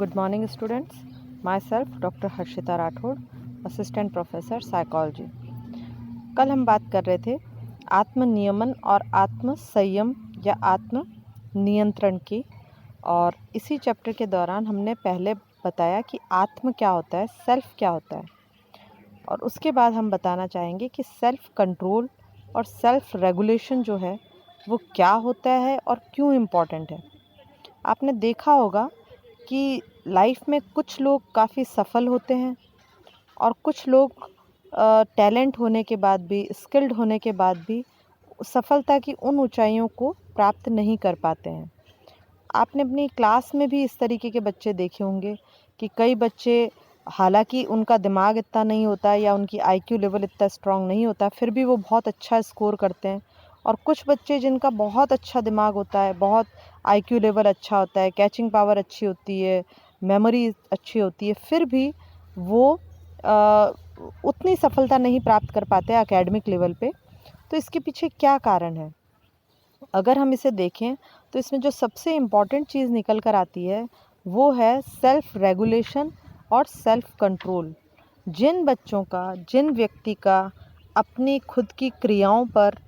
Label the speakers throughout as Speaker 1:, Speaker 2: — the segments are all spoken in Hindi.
Speaker 1: Good morning students. Myself Dr. Harshita Rathore, assistant professor psychology. कल हम बात कर रहे थे आत्म नियमन और आत्म संयम या आत्म नियंत्रण की, और इसी चैप्टर के दौरान हमने पहले बताया कि आत्म क्या होता है, सेल्फ क्या होता है, और उसके बाद हम बताना चाहेंगे कि सेल्फ कंट्रोल और सेल्फ रेगुलेशन जो है वो क्या होता है और क्यों इम्पॉर्टेंट है। आपने देखा होगा कि लाइफ में कुछ लोग काफ़ी सफल होते हैं और कुछ लोग टैलेंट होने के बाद भी, स्किल्ड होने के बाद भी सफलता की उन ऊंचाइयों को प्राप्त नहीं कर पाते हैं। आपने अपनी क्लास में भी इस तरीके के बच्चे देखे होंगे कि कई बच्चे, हालांकि उनका दिमाग इतना नहीं होता या उनकी आईक्यू लेवल इतना स्ट्रांग नहीं होता, फिर भी वो बहुत अच्छा स्कोर करते हैं। और कुछ बच्चे जिनका बहुत अच्छा दिमाग होता है, बहुत आईक्यू लेवल अच्छा होता है, कैचिंग पावर अच्छी होती है, मेमोरी अच्छी होती है, फिर भी वो उतनी सफलता नहीं प्राप्त कर पाते एकेडमिक लेवल पे। तो इसके पीछे क्या कारण है? अगर हम इसे देखें तो इसमें जो सबसे इम्पॉर्टेंट चीज़ निकल कर आती है वो है सेल्फ रेगुलेशन और सेल्फ कंट्रोल। जिन बच्चों का, जिन व्यक्ति का अपनी खुद की क्रियाओं पर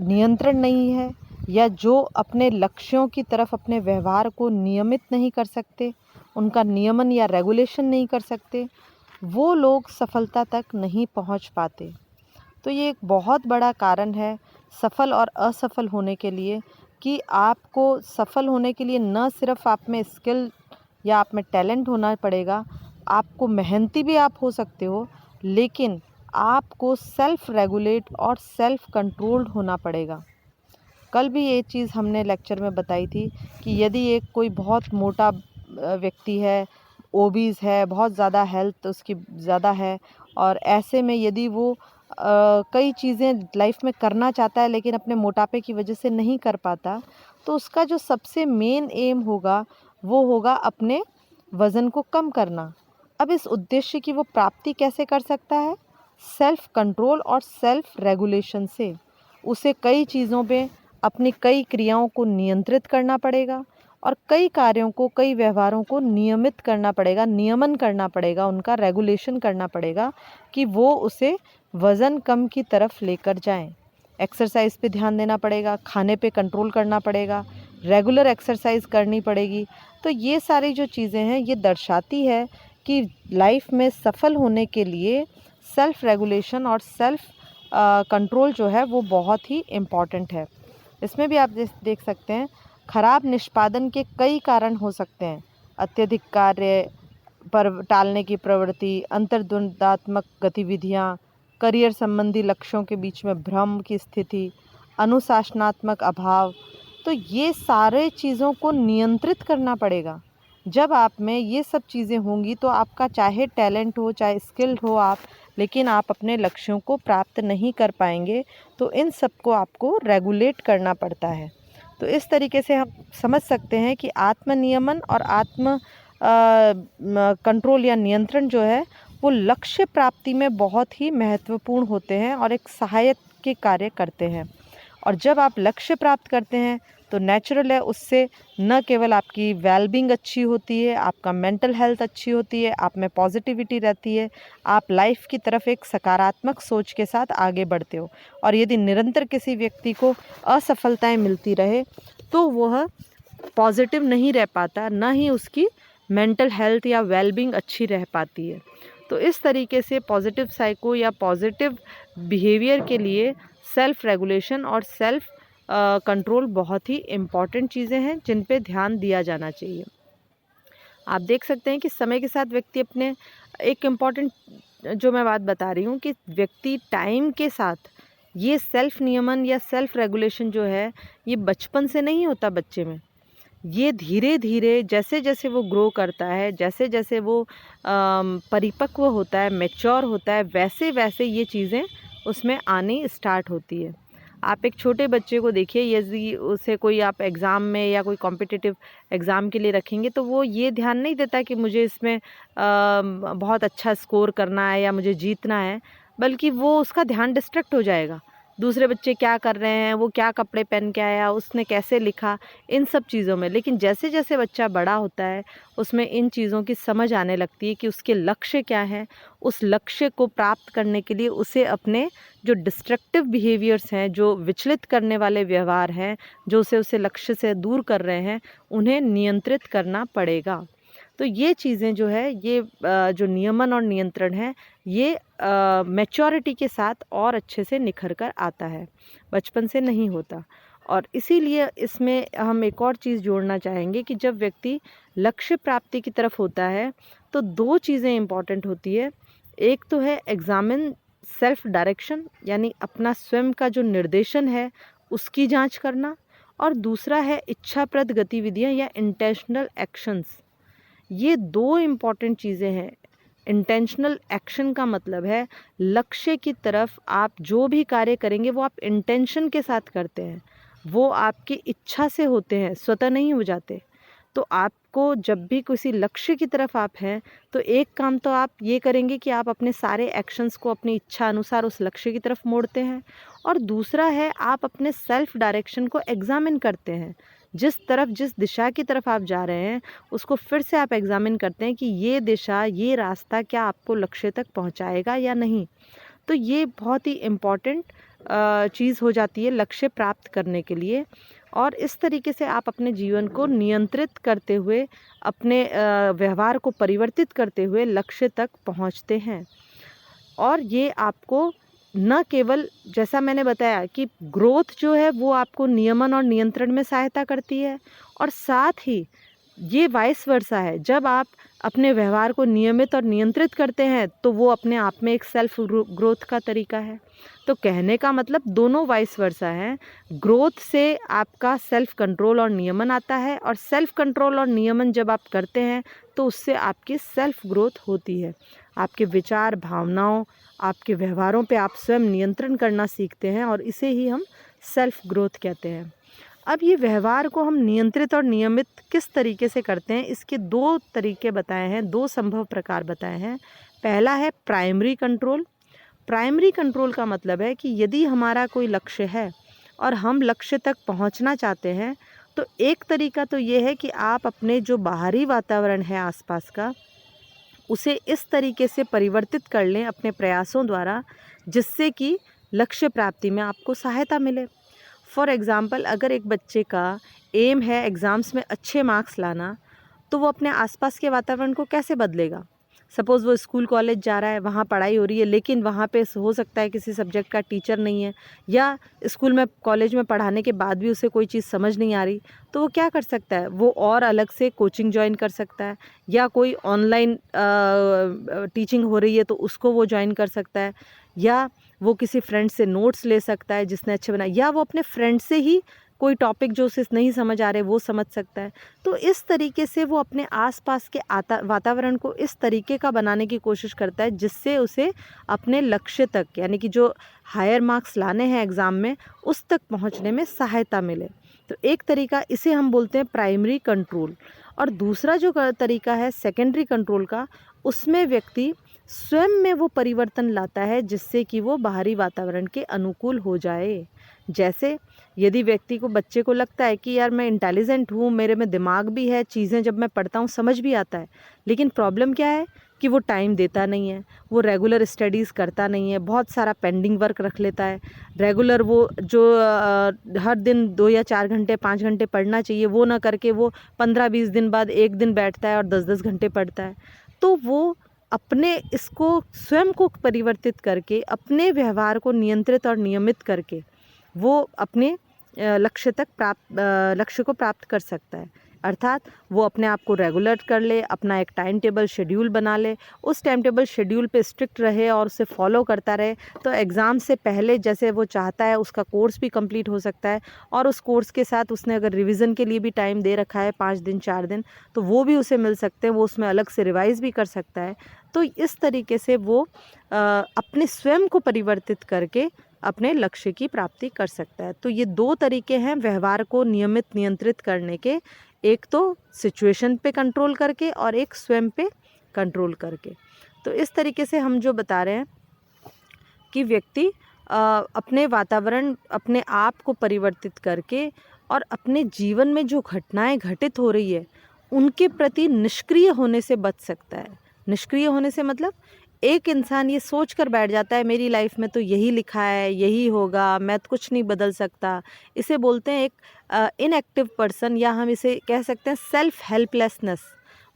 Speaker 1: नियंत्रण नहीं है, या जो अपने लक्ष्यों की तरफ अपने व्यवहार को नियमित नहीं कर सकते, उनका नियमन या रेगुलेशन नहीं कर सकते, वो लोग सफलता तक नहीं पहुंच पाते। तो ये एक बहुत बड़ा कारण है सफल और असफल होने के लिए, कि आपको सफल होने के लिए न सिर्फ आप में स्किल या आप में टैलेंट होना पड़ेगा, आपको मेहनती भी आप हो सकते हो, लेकिन आपको सेल्फ रेगुलेट और सेल्फ कंट्रोल्ड होना पड़ेगा। कल भी ये चीज़ हमने लेक्चर में बताई थी कि यदि एक कोई बहुत मोटा व्यक्ति है, ओबीज़ है, बहुत ज़्यादा हेल्थ उसकी ज़्यादा है, और ऐसे में यदि वो कई चीज़ें लाइफ में करना चाहता है लेकिन अपने मोटापे की वजह से नहीं कर पाता, तो उसका जो सबसे मेन एम होगा वो होगा अपने वज़न को कम करना। अब इस उद्देश्य की वो प्राप्ति कैसे कर सकता है? सेल्फ कंट्रोल और सेल्फ रेगुलेशन से। उसे कई चीज़ों पे, अपनी कई क्रियाओं को नियंत्रित करना पड़ेगा और कई कार्यों को, कई व्यवहारों को नियमित करना पड़ेगा, नियमन करना पड़ेगा, उनका रेगुलेशन करना पड़ेगा कि वो उसे वज़न कम की तरफ लेकर जाएं। एक्सरसाइज पे ध्यान देना पड़ेगा, खाने पे कंट्रोल करना पड़ेगा, रेगुलर एक्सरसाइज करनी पड़ेगी। तो ये सारी जो चीज़ें हैं ये दर्शाती है कि लाइफ में सफल होने के लिए सेल्फ रेगुलेशन और सेल्फ कंट्रोल जो है वो बहुत ही इम्पॉर्टेंट है। इसमें भी आप देख सकते हैं खराब निष्पादन के कई कारण हो सकते हैं। अत्यधिक कार्य पर टालने की प्रवृत्ति, अंतर्द्वंदात्मक गतिविधियाँ, करियर संबंधी लक्ष्यों के बीच में भ्रम की स्थिति, अनुशासनात्मक अभाव। तो ये सारे चीज़ों को नियंत्रित करना पड़ेगा। जब आप में ये सब चीज़ें होंगी तो आपका चाहे टैलेंट हो, चाहे स्किल्ड हो आप, लेकिन आप अपने लक्ष्यों को प्राप्त नहीं कर पाएंगे। तो इन सब को आपको रेगुलेट करना पड़ता है। तो इस तरीके से हम समझ सकते हैं कि आत्म नियमन और आत्म कंट्रोल या नियंत्रण जो है वो लक्ष्य प्राप्ति में बहुत ही महत्वपूर्ण होते हैं और एक सहायक के कार्य करते हैं। और जब आप लक्ष्य प्राप्त करते हैं तो नेचुरल है, उससे न केवल आपकी वेलबींग अच्छी होती है, आपका मेंटल हेल्थ अच्छी होती है, आप में पॉजिटिविटी रहती है, आप लाइफ की तरफ एक सकारात्मक सोच के साथ आगे बढ़ते हो। और यदि निरंतर किसी व्यक्ति को असफलताएं मिलती रहे तो वह पॉजिटिव नहीं रह पाता, ना ही उसकी मेंटल हेल्थ या वेलबींग अच्छी रह पाती है। तो इस तरीके से पॉजिटिव साइको या पॉजिटिव बिहेवियर के लिए सेल्फ रेगुलेशन और सेल्फ कंट्रोल बहुत ही इम्पॉर्टेंट चीज़ें हैं जिन पे ध्यान दिया जाना चाहिए। आप देख सकते हैं कि समय के साथ व्यक्ति अपने, एक इम्पॉर्टेंट जो मैं बात बता रही हूँ कि व्यक्ति टाइम के साथ ये सेल्फ नियमन या सेल्फ रेगुलेशन जो है ये बचपन से नहीं होता बच्चे में। ये धीरे धीरे जैसे जैसे वो ग्रो करता है, जैसे जैसे वो परिपक्व होता है, मैच्योर होता है, वैसे वैसे ये चीज़ें उसमें आनी स्टार्ट होती है। आप एक छोटे बच्चे को देखिए, यदि उसे कोई आप एग्ज़ाम में या कोई कॉम्पिटिटिव एग्ज़ाम के लिए रखेंगे तो वो ये ध्यान नहीं देता कि मुझे इसमें बहुत अच्छा स्कोर करना है या मुझे जीतना है, बल्कि वो उसका ध्यान डिस्ट्रैक्ट हो जाएगा। दूसरे बच्चे क्या कर रहे हैं, वो क्या कपड़े पहन के आया, उसने कैसे लिखा, इन सब चीज़ों में। लेकिन जैसे जैसे बच्चा बड़ा होता है उसमें इन चीज़ों की समझ आने लगती है कि उसके लक्ष्य क्या हैं। उस लक्ष्य को प्राप्त करने के लिए उसे अपने जो डिस्ट्रक्टिव बिहेवियर्स हैं, जो विचलित करने वाले व्यवहार हैं, जो उसे लक्ष्य से दूर कर रहे हैं, उन्हें नियंत्रित करना पड़ेगा। तो ये चीज़ें जो है, ये जो नियमन और नियंत्रण है, ये मैच्योरिटी के साथ और अच्छे से निखर कर आता है, बचपन से नहीं होता। और इसीलिए इसमें हम एक और चीज़ जोड़ना चाहेंगे कि जब व्यक्ति लक्ष्य प्राप्ति की तरफ होता है तो 2 चीज़ें इम्पॉर्टेंट होती है। एक तो है एग्ज़ामिन सेल्फ डायरेक्शन, यानी अपना स्वयं का जो निर्देशन है उसकी जांच करना, और दूसरा है इच्छाप्रद गतिविधियां या इंटेंशनल एक्शंस। ये 2 इम्पॉर्टेंट चीज़ें हैं। इंटेंशनल एक्शन का मतलब है लक्ष्य की तरफ आप जो भी कार्य करेंगे वो आप इंटेंशन के साथ करते हैं, वो आपकी इच्छा से होते हैं, स्वतः नहीं हो जाते। तो आपको जब भी किसी लक्ष्य की तरफ आप हैं तो एक काम तो आप ये करेंगे कि आप अपने सारे एक्शंस को अपनी इच्छा अनुसार उस लक्ष्य की तरफ मोड़ते हैं, और दूसरा है आप अपने सेल्फ डायरेक्शन को एग्जामिन करते हैं। जिस दिशा की तरफ आप जा रहे हैं उसको फिर से आप एग्जामिन करते हैं कि ये दिशा, ये रास्ता क्या आपको लक्ष्य तक पहुंचाएगा या नहीं। तो ये बहुत ही इम्पॉर्टेंट चीज़ हो जाती है लक्ष्य प्राप्त करने के लिए। और इस तरीके से आप अपने जीवन को नियंत्रित करते हुए, अपने व्यवहार को परिवर्तित करते हुए लक्ष्य तक पहुंचते हैं। और ये आपको न केवल, जैसा मैंने बताया कि ग्रोथ जो है वो आपको नियमन और नियंत्रण में सहायता करती है, और साथ ही ये वाइस वर्सा है। जब आप अपने व्यवहार को नियमित और नियंत्रित करते हैं तो वो अपने आप में एक सेल्फ ग्रोथ का तरीका है। तो कहने का मतलब दोनों वाइस वर्सा है। ग्रोथ से आपका सेल्फ कंट्रोल और नियमन आता है, और सेल्फ कंट्रोल और नियमन जब आप करते हैं तो उससे आपकी सेल्फ ग्रोथ होती है। आपके विचार, भावनाओं, आपके व्यवहारों पे आप स्वयं नियंत्रण करना सीखते हैं, और इसे ही हम सेल्फ ग्रोथ कहते हैं। अब ये व्यवहार को हम नियंत्रित और नियमित किस तरीके से करते हैं, इसके 2 तरीके बताए हैं, 2 संभव प्रकार बताए हैं। पहला है प्राइमरी कंट्रोल। प्राइमरी कंट्रोल का मतलब है कि यदि हमारा कोई लक्ष्य है और हम लक्ष्य तक पहुंचना चाहते हैं, तो एक तरीका तो ये है कि आप अपने जो बाहरी वातावरण है आसपास का, उसे इस तरीके से परिवर्तित कर लें अपने प्रयासों द्वारा जिससे कि लक्ष्य प्राप्ति में आपको सहायता मिले। फॉर एग्ज़ाम्पल, अगर एक बच्चे का एम है एग्ज़ाम्स में अच्छे मार्क्स लाना, तो वो अपने आसपास के वातावरण को कैसे बदलेगा। सपोज़ वो स्कूल कॉलेज जा रहा है, वहाँ पढ़ाई हो रही है, लेकिन वहाँ पे हो सकता है किसी सब्जेक्ट का टीचर नहीं है, या स्कूल में कॉलेज में पढ़ाने के बाद भी उसे कोई चीज़ समझ नहीं आ रही, तो वो क्या कर सकता है, वो और अलग से कोचिंग ज्वाइन कर सकता है, या कोई ऑनलाइन टीचिंग हो रही है तो उसको वो ज्वाइन कर सकता है, या वो किसी फ्रेंड से नोट्स ले सकता है जिसने अच्छे बनाए, या वो अपने फ्रेंड से ही कोई टॉपिक जो उसे नहीं समझ आ रहे वो समझ सकता है। तो इस तरीके से वो अपने आसपास के वातावरण को इस तरीके का बनाने की कोशिश करता है जिससे उसे अपने लक्ष्य तक, यानी कि जो हायर मार्क्स लाने हैं एग्ज़ाम में, उस तक पहुंचने में सहायता मिले। तो एक तरीका, इसे हम बोलते हैं प्राइमरी कंट्रोल। और दूसरा जो तरीका है सेकेंडरी कंट्रोल का, उसमें व्यक्ति स्वयं में वो परिवर्तन लाता है जिससे कि वो बाहरी वातावरण के अनुकूल हो जाए। जैसे यदि व्यक्ति को, बच्चे को लगता है कि यार मैं इंटेलिजेंट हूँ, मेरे में दिमाग भी है, चीज़ें जब मैं पढ़ता हूँ समझ भी आता है, लेकिन प्रॉब्लम क्या है कि वो टाइम देता नहीं है, वो रेगुलर स्टडीज़ करता नहीं है, बहुत सारा पेंडिंग वर्क रख लेता है। रेगुलर वो जो हर दिन 2 या 4 घंटे 5 घंटे पढ़ना चाहिए वो ना करके वो 15-20 दिन बाद एक दिन बैठता है और 10-10 घंटे पढ़ता है। तो वो अपने इसको स्वयं को परिवर्तित करके, अपने व्यवहार को नियंत्रित और नियमित करके वो अपने लक्ष्य को प्राप्त कर सकता है। अर्थात वो अपने आप को रेगुलर कर ले, अपना एक टाइम टेबल शेड्यूल बना ले, उस टाइम टेबल शेड्यूल पे स्ट्रिक्ट रहे और उसे फॉलो करता रहे, तो एग्ज़ाम से पहले जैसे वो चाहता है उसका कोर्स भी कंप्लीट हो सकता है। और उस कोर्स के साथ उसने अगर रिवीजन के लिए भी टाइम दे रखा है 5 दिन 4 दिन, तो वो भी उसे मिल सकते हैं, वो उसमें अलग से रिवाइज़ भी कर सकता है। तो इस तरीके से वो अपने स्वयं को परिवर्तित करके अपने लक्ष्य की प्राप्ति कर सकता है। तो ये 2 तरीके हैं व्यवहार को नियमित नियंत्रित करने के, एक तो सिचुएशन पे कंट्रोल करके और एक स्वयं पे कंट्रोल करके। तो इस तरीके से हम जो बता रहे हैं कि व्यक्ति अपने वातावरण, अपने आप को परिवर्तित करके और अपने जीवन में जो घटनाएं घटित हो रही है उनके प्रति निष्क्रिय होने से बच सकता है। निष्क्रिय होने से मतलब एक इंसान ये सोच कर बैठ जाता है मेरी लाइफ में तो यही लिखा है, यही होगा, मैं तो कुछ नहीं बदल सकता। इसे बोलते हैं एक इनएक्टिव पर्सन, या हम इसे कह सकते हैं सेल्फ हेल्पलेसनेस।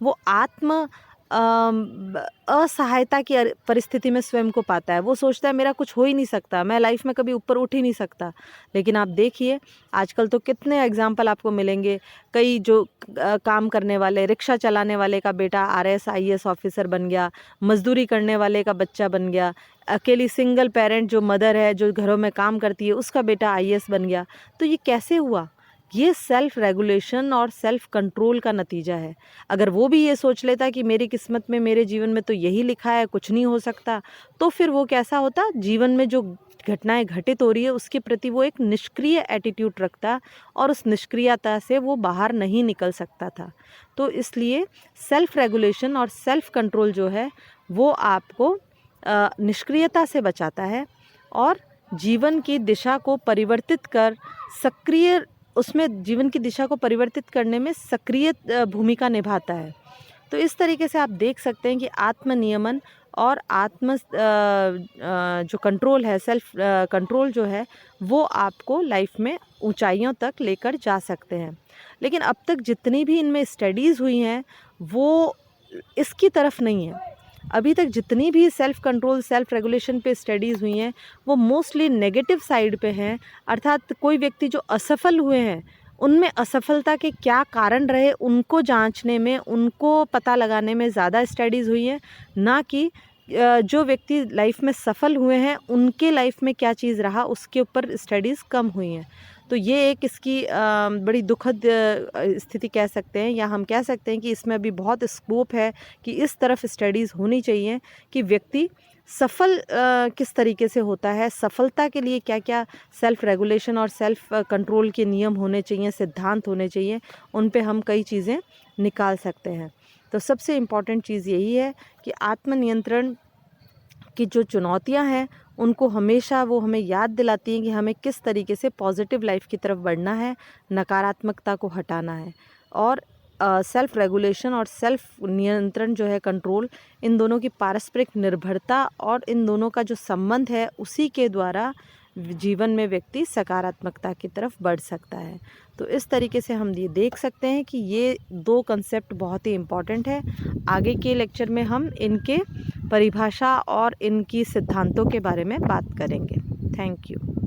Speaker 1: वो आत्म असहायता की परिस्थिति में स्वयं को पाता है। वो सोचता है मेरा कुछ हो ही नहीं सकता, मैं लाइफ में कभी ऊपर उठ ही नहीं सकता। लेकिन आप देखिए आजकल तो कितने एग्जाम्पल आपको मिलेंगे। कई जो काम करने वाले, रिक्शा चलाने वाले का बेटा आरएएस आईएएस ऑफिसर बन गया, मजदूरी करने वाले का बच्चा बन गया, अकेली सिंगल पेरेंट जो मदर है, जो घरों में काम करती है, उसका बेटा आईएएस बन गया। तो ये कैसे हुआ? ये सेल्फ रेगुलेशन और सेल्फ कंट्रोल का नतीजा है। अगर वो भी ये सोच लेता कि मेरी किस्मत में, मेरे जीवन में तो यही लिखा है, कुछ नहीं हो सकता, तो फिर वो कैसा होता? जीवन में जो घटनाएं घटित हो रही है उसके प्रति वो एक निष्क्रिय एटीट्यूड रखता और उस निष्क्रियता से वो बाहर नहीं निकल सकता था। तो इसलिए सेल्फ रेगुलेशन और सेल्फ कंट्रोल जो है वो आपको निष्क्रियता से बचाता है और जीवन की दिशा को परिवर्तित कर सक्रिय, उसमें जीवन की दिशा को परिवर्तित करने में सक्रिय भूमिका निभाता है। तो इस तरीके से आप देख सकते हैं कि आत्म नियमन और जो कंट्रोल है, सेल्फ कंट्रोल जो है वो आपको लाइफ में ऊंचाइयों तक लेकर जा सकते हैं। लेकिन अब तक जितनी भी इनमें स्टडीज़ हुई हैं वो इसकी तरफ नहीं है। अभी तक जितनी भी सेल्फ कंट्रोल, सेल्फ रेगुलेशन पे स्टडीज़ हुई हैं वो मोस्टली नेगेटिव साइड पे हैं। अर्थात कोई व्यक्ति जो असफल हुए हैं उनमें असफलता के क्या कारण रहे उनको जांचने में, उनको पता लगाने में ज़्यादा स्टडीज़ हुई हैं, ना कि जो व्यक्ति लाइफ में सफल हुए हैं उनके लाइफ में क्या चीज़ रहा उसके ऊपर स्टडीज़ कम हुई हैं। तो ये एक इसकी बड़ी दुखद स्थिति कह सकते हैं, या हम कह सकते हैं कि इसमें अभी बहुत स्कोप है कि इस तरफ स्टडीज़ होनी चाहिए कि व्यक्ति सफल किस तरीके से होता है, सफलता के लिए क्या क्या सेल्फ रेगुलेशन और सेल्फ कंट्रोल के नियम होने चाहिए, सिद्धांत होने चाहिए, उन पे हम कई चीज़ें निकाल सकते हैं। तो सबसे इम्पॉर्टेंट चीज़ यही है कि आत्मनियंत्रण की जो चुनौतियां हैं उनको हमेशा वो हमें याद दिलाती हैं कि हमें किस तरीके से पॉजिटिव लाइफ की तरफ बढ़ना है, नकारात्मकता को हटाना है। और सेल्फ रेगुलेशन और सेल्फ नियंत्रण जो है, कंट्रोल, इन दोनों की पारस्परिक निर्भरता और इन दोनों का जो संबंध है उसी के द्वारा जीवन में व्यक्ति सकारात्मकता की तरफ बढ़ सकता है। तो इस तरीके से हम ये देख सकते हैं कि ये दो कंसेप्ट बहुत ही इम्पॉर्टेंट है। आगे के लेक्चर में हम इनके परिभाषा और इनकी सिद्धांतों के बारे में बात करेंगे। Thank you.